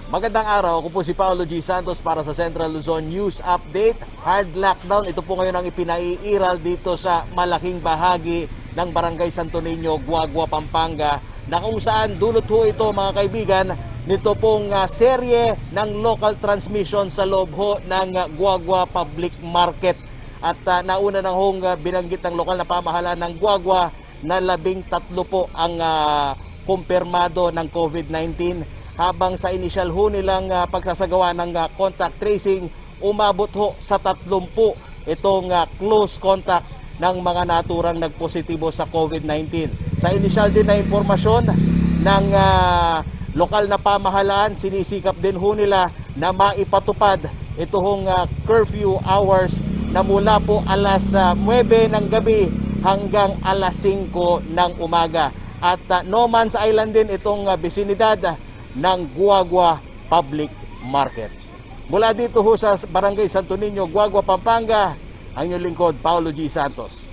Magandang araw, ako po si Paolo G. Santos para sa Central Luzon News Update. Hard lockdown, ito po ngayon ang ipinaiiral dito sa malaking bahagi ng Barangay Santo Niño, Guagua, Pampanga, na kung saan dulot ho ito mga kaibigan, nito pong serye ng local transmission sa loob ho ng Guagua Public Market. At nauna nang hong binanggit ng lokal na pamahalaan ng Guagua na 13 po ang kumpirmado ng COVID-19. Habang sa initial ho nilang pagsasagawa ng contact tracing, umabot ho sa 30 itong close contact ng mga naturang nagpositibo sa COVID-19. Sa initial din na impormasyon ng lokal na pamahalaan, sinisikap din ho nila na maipatupad ito hong curfew hours na mula po alas 9 ng gabi hanggang alas 5 ng umaga. At No Man's Island din itong bisinidad ng Guagua Public Market. Mula dito ho sa Barangay Santo Niño, Guagua, Pampanga, ang inyong lingkod, Paolo G. Santos.